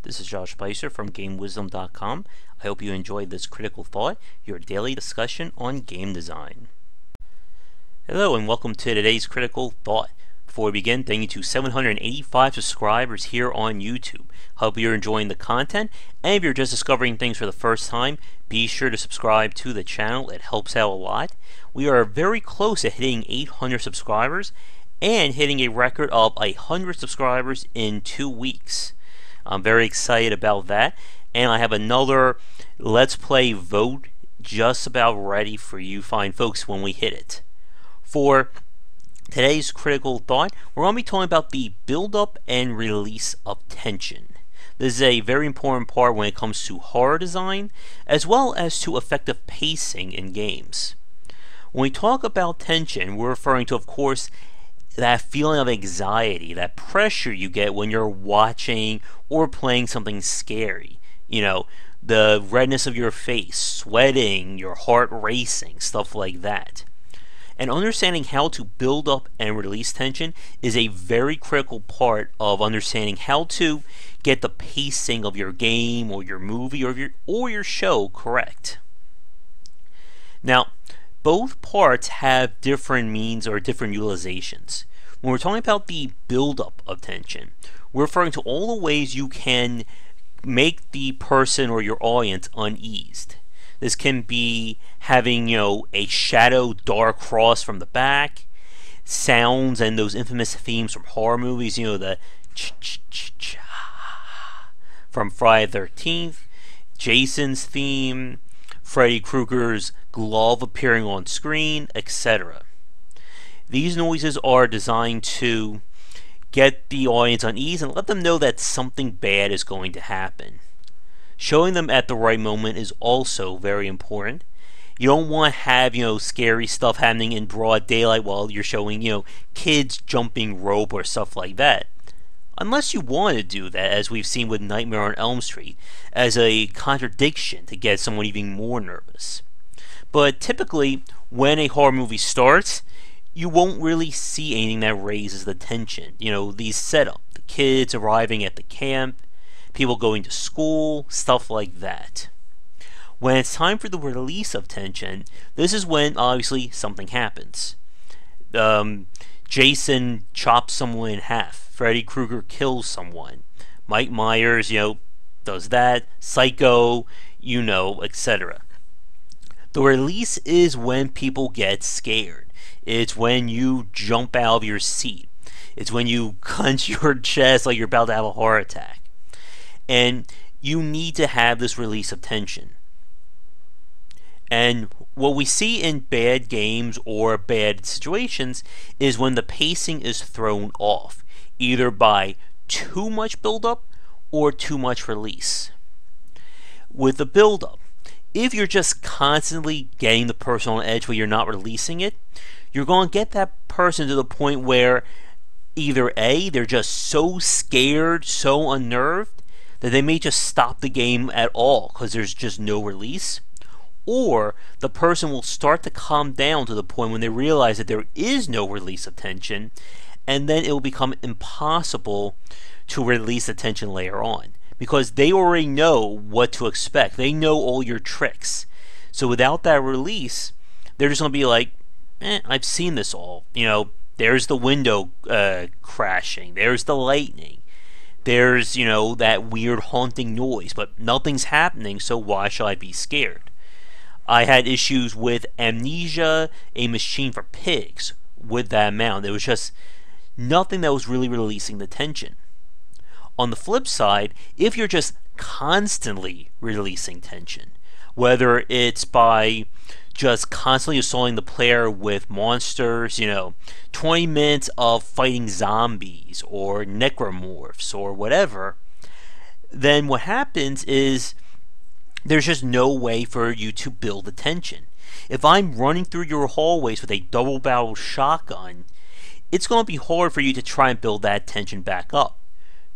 This is Josh Bycer from GameWisdom.com. I hope you enjoyed this Critical Thought, your daily discussion on game design. Hello and welcome to today's Critical Thought. Before we begin, thank you to 785 subscribers here on YouTube. Hope you're enjoying the content, and if you're just discovering things for the first time, be sure to subscribe to the channel. It helps out a lot. We are very close to hitting 800 subscribers and hitting a record of 100 subscribers in 2 weeks. I'm very excited about that, and I have another Let's Play vote just about ready for you fine folks when we hit it. For today's Critical Thought, we're going to be talking about the build-up and release of tension. This is a very important part when it comes to horror design, as well as to effective pacing in games. When we talk about tension, we're referring to, of course, that feeling of anxiety, that pressure you get when you're watching or playing something scary. You know, the redness of your face, sweating, your heart racing, stuff like that. And understanding how to build up and release tension is a very critical part of understanding how to get the pacing of your game or your movie or your show correct. Now, both parts have different means or different utilizations. When we're talking about the buildup of tension, we're referring to all the ways you can make the person or your audience uneased. This can be having, a shadow dark cross from the back, sounds and those infamous themes from horror movies, the ch-ch-ch-ch from Friday the 13th, Jason's theme, Freddy Krueger's glove appearing on screen, etc. These noises are designed to get the audience uneasy and let them know that something bad is going to happen. Showing them at the right moment is also very important. You don't want to have, scary stuff happening in broad daylight while you're showing, kids jumping rope or stuff like that. Unless you want to do that, as we've seen with Nightmare on Elm Street, as a contradiction to get someone even more nervous. But typically, when a horror movie starts, you won't really see anything that raises the tension. These setup, the kids arriving at the camp, people going to school, stuff like that. When it's time for the release of tension, this is when, obviously, something happens. Jason chops someone in half. Freddy Krueger kills someone. Mike Myers, does that. Psycho, etc. The release is when people get scared. It's when you jump out of your seat. It's when you clench your chest like you're about to have a heart attack. And you need to have this release of tension. And what we see in bad games or bad situations is when the pacing is thrown off, either by too much buildup or too much release. With the buildup, if you're just constantly getting the person on edge where you're not releasing it, you're going to get that person to the point where either A, they're just so scared, so unnerved, that they may just stop the game at all because there's just no release. Or the person will start to calm down to the point when they realize that there is no release of tension, and then it will become impossible to release the tension later on because they already know what to expect. They know all your tricks. So without that release, they're just going to be like, I've seen this all. There's the window crashing. There's the lightning. There's, that weird haunting noise, but nothing's happening, so why should I be scared? I had issues with Amnesia, A Machine for Pigs, with that amount. There was just nothing that was really releasing the tension. On the flip side, if you're just constantly releasing tension, whether it's by just constantly assaulting the player with monsters, 20 minutes of fighting zombies or necromorphs or whatever, then what happens is there's just no way for you to build the tension. If I'm running through your hallways with a double-barrel shotgun, it's going to be hard for you to try and build that tension back up.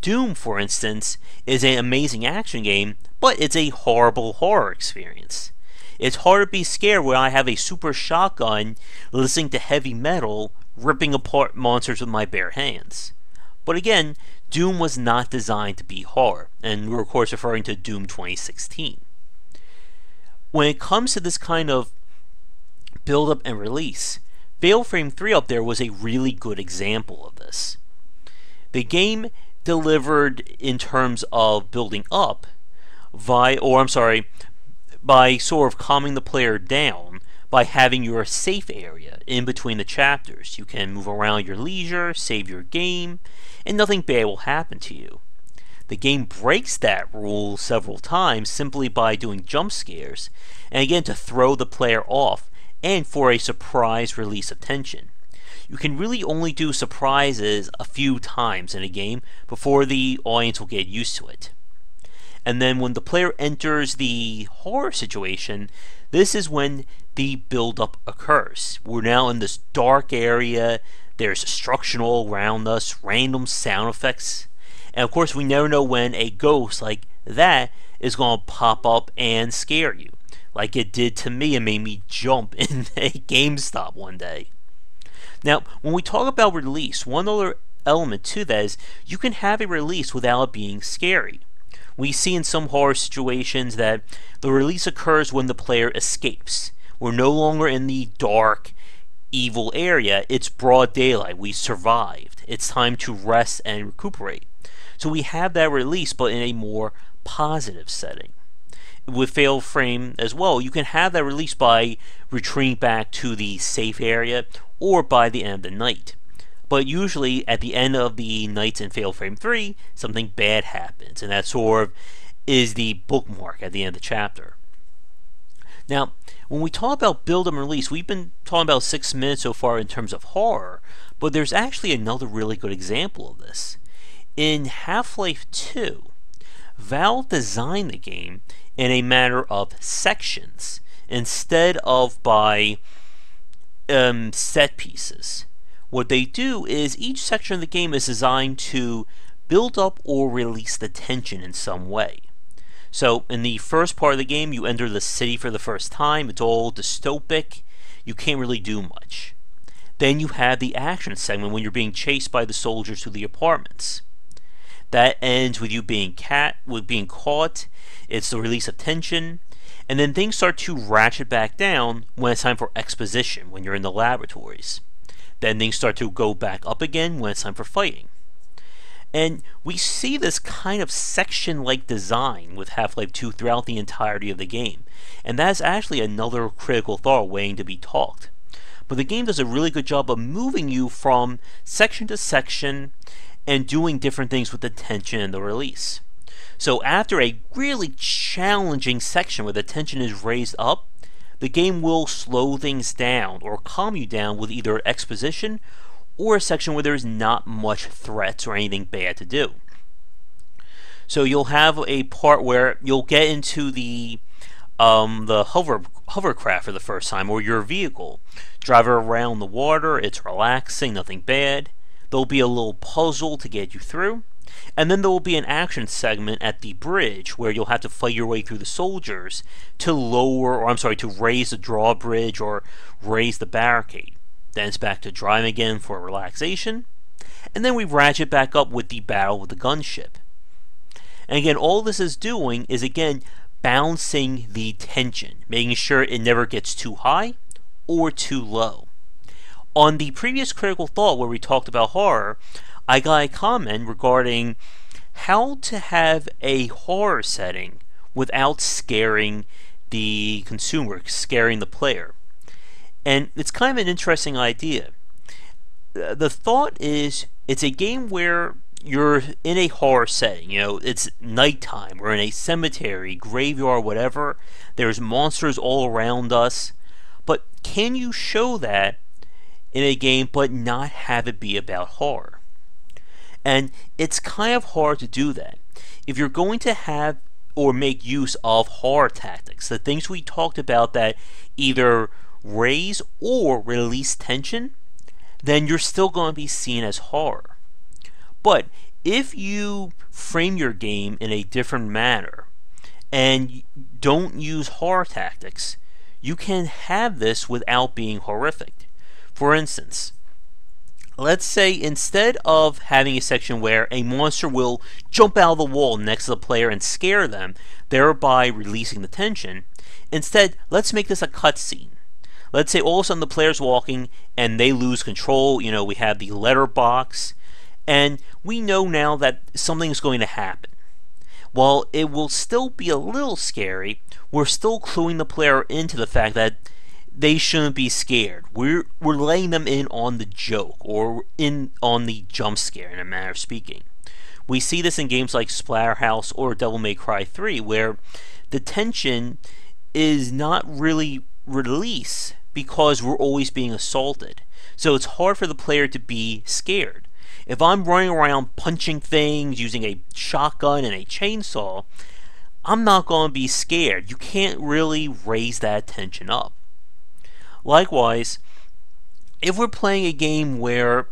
Doom, for instance, is an amazing action game, but it's a horrible horror experience. It's hard to be scared when I have a super shotgun listening to heavy metal ripping apart monsters with my bare hands. But again, Doom was not designed to be horror, and we're of course referring to Doom 2016. When it comes to this kind of build up and release, Fatal Frame 3 up there was a really good example of this. The game delivered in terms of building up by sort of calming the player down by having your safe area in between the chapters. You can move around your leisure, save your game, and nothing bad will happen to you. The game breaks that rule several times simply by doing jump scares, and again to throw the player off and for a surprise release of tension. You can really only do surprises a few times in a game before the audience will get used to it. And then when the player enters the horror situation, this is when the build-up occurs. We're now in this dark area, there's destruction all around us, random sound effects, and of course we never know when a ghost like that is going to pop up and scare you, like it did to me and made me jump in a GameStop one day. Now, when we talk about release, one other element to that is you can have a release without it being scary. We see in some horror situations that the release occurs when the player escapes. We're no longer in the dark, evil area. It's broad daylight. We survived. It's time to rest and recuperate. So we have that release, but in a more positive setting. With Fatal Frame as well, you can have that release by retreating back to the safe area or by the end of the night. But usually at the end of the nights in Fatal Frame 3, something bad happens, and that sort of is the bookmark at the end of the chapter. Now, when we talk about build and release, we've been talking about 6 minutes so far in terms of horror, but there's actually another really good example of this. In Half-Life 2, Valve designed the game in a manner of sections instead of by set pieces. What they do is each section of the game is designed to build up or release the tension in some way. So in the first part of the game, you enter the city for the first time. It's all dystopic. You can't really do much. Then you have the action segment when you're being chased by the soldiers to the apartments. That ends with you being caught. It's the release of tension. And then things start to ratchet back down when it's time for exposition, when you're in the laboratories. Then things start to go back up again when it's time for fighting. And we see this kind of section-like design with Half-Life 2 throughout the entirety of the game. And that's actually another critical thought waiting to be talked. But the game does a really good job of moving you from section to section and doing different things with the tension and the release. So after a really challenging section where the tension is raised up, the game will slow things down or calm you down with either exposition or a section where there's not much threats or anything bad to do. So you'll have a part where you'll get into the hovercraft for the first time, or your vehicle. Drive around the water, it's relaxing, nothing bad. There'll be a little puzzle to get you through. And then there will be an action segment at the bridge where you'll have to fight your way through the soldiers to raise the drawbridge or raise the barricade. Then it's back to driving again for relaxation. And then we ratchet back up with the battle with the gunship. And again, all this is doing is again balancing the tension, making sure it never gets too high or too low. On the previous critical thought where we talked about horror, I got a comment regarding how to have a horror setting without scaring the consumer, scaring the player. And it's kind of an interesting idea. The thought is, it's a game where you're in a horror setting. You know, it's nighttime, we're in a cemetery, graveyard, whatever. There's monsters all around us. But can you show that in a game but not have it be about horror? And it's kind of hard to do that. If you're going to have or make use of horror tactics, the things we talked about that either raise or release tension, then you're still going to be seen as horror. But if you frame your game in a different manner and don't use horror tactics, you can have this without being horrific. For instance, let's say instead of having a section where a monster will jump out of the wall next to the player and scare them, thereby releasing the tension, instead, let's make this a cutscene. Let's say all of a sudden the player's walking and they lose control. You know, we have the letterbox, and we know now that something's going to happen. While it will still be a little scary, we're still cluing the player into the fact that they shouldn't be scared. We're laying them in on the joke, or on the jump scare, in a manner of speaking. We see this in games like Splatterhouse or Devil May Cry 3, where the tension is not really released because we're always being assaulted. So it's hard for the player to be scared. If I'm running around punching things, using a shotgun and a chainsaw, I'm not going to be scared. You can't really raise that tension up. Likewise, if we're playing a game where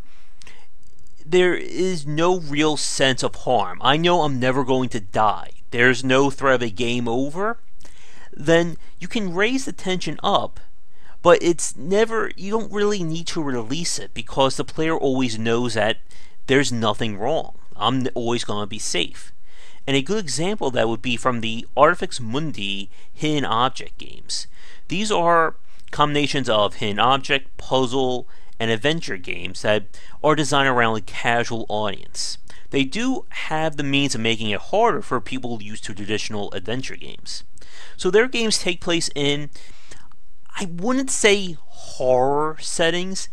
there is no real sense of harm, I know I'm never going to die, there's no threat of a game over, then you can raise the tension up, but you don't really need to release it because the player always knows that there's nothing wrong. I'm always going to be safe. And a good example of that would be from the Artifex Mundi hidden object games. These are combinations of hidden object, puzzle, and adventure games that are designed around a casual audience. They do have the means of making it harder for people used to traditional adventure games. So their games take place in, I wouldn't say horror settings.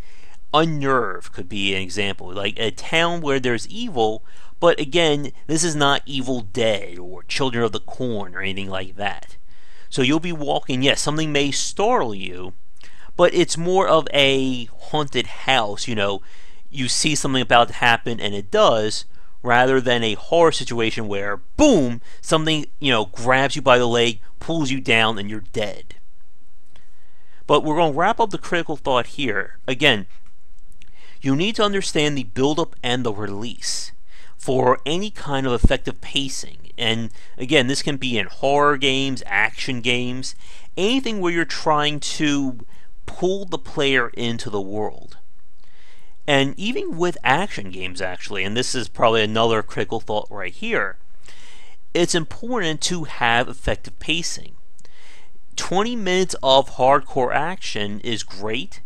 Unnerved could be an example, like a town where there's evil, but again, this is not Evil Dead or Children of the Corn or anything like that. So you'll be walking, yes, something may startle you, but it's more of a haunted house. You know, you see something about to happen and it does, rather than a horror situation where, boom, something, grabs you by the leg, pulls you down, and you're dead. But we're going to wrap up the critical thought here. Again, you need to understand the build-up and the release for any kind of effective pacing. And again, this can be in horror games, action games, anything where you're trying to pull the player into the world. And even with action games, actually, and this is probably another critical thought right here, it's important to have effective pacing. 20 minutes of hardcore action is great,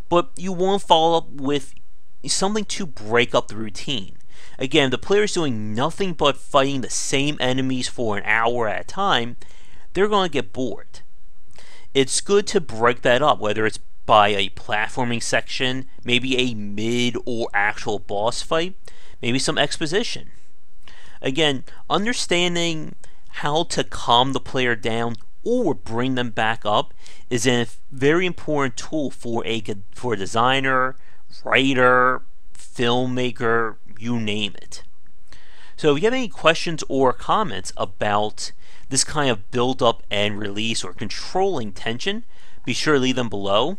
but you want to follow up with something to break up the routine. Again, the player's doing nothing but fighting the same enemies for an hour at a time, they're going to get bored. It's good to break that up, whether it's by a platforming section, maybe a mid or actual boss fight, maybe some exposition. Again, understanding how to calm the player down or bring them back up is a very important tool for a designer, writer, filmmaker, you name it. So if you have any questions or comments about this kind of build up and release or controlling tension, be sure to leave them below.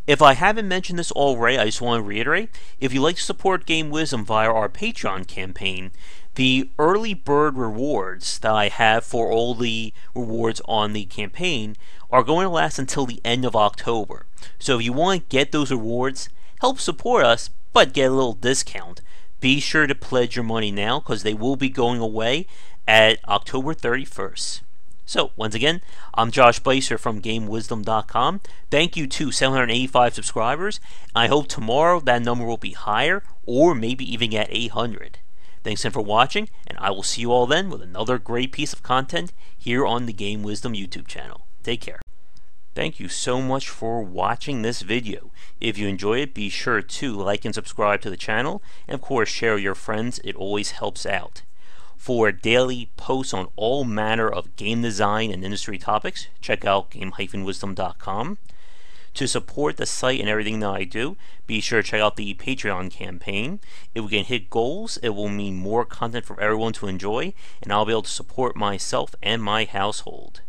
If I haven't mentioned this already, I just want to reiterate, if you'd like to support Game Wisdom via our Patreon campaign, the early bird rewards that I have for all the rewards on the campaign are going to last until the end of October. So if you want to get those rewards, help support us, but get a little discount, be sure to pledge your money now because they will be going away at October 31st. So, once again, I'm Josh Bycer from GameWisdom.com. Thank you to 785 subscribers. I hope tomorrow that number will be higher, or maybe even at 800. Thanks again for watching, and I will see you all then with another great piece of content here on the Game Wisdom YouTube channel. Take care. Thank you so much for watching this video. If you enjoyed it, be sure to like and subscribe to the channel, and of course share with your friends. It always helps out. For daily posts on all manner of game design and industry topics, check out game-wisdom.com. To support the site and everything that I do, be sure to check out the Patreon campaign. If we can hit goals, it will mean more content for everyone to enjoy, and I'll be able to support myself and my household.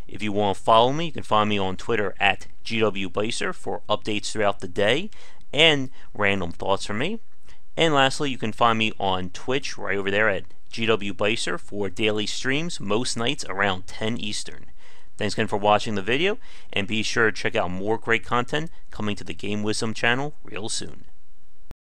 If you want to follow me, you can find me on Twitter at GWBycer for updates throughout the day and random thoughts from me. And lastly, you can find me on Twitch right over there at GWBycer for daily streams most nights around 10 Eastern. Thanks again for watching the video, and be sure to check out more great content coming to the Game Wisdom channel real soon.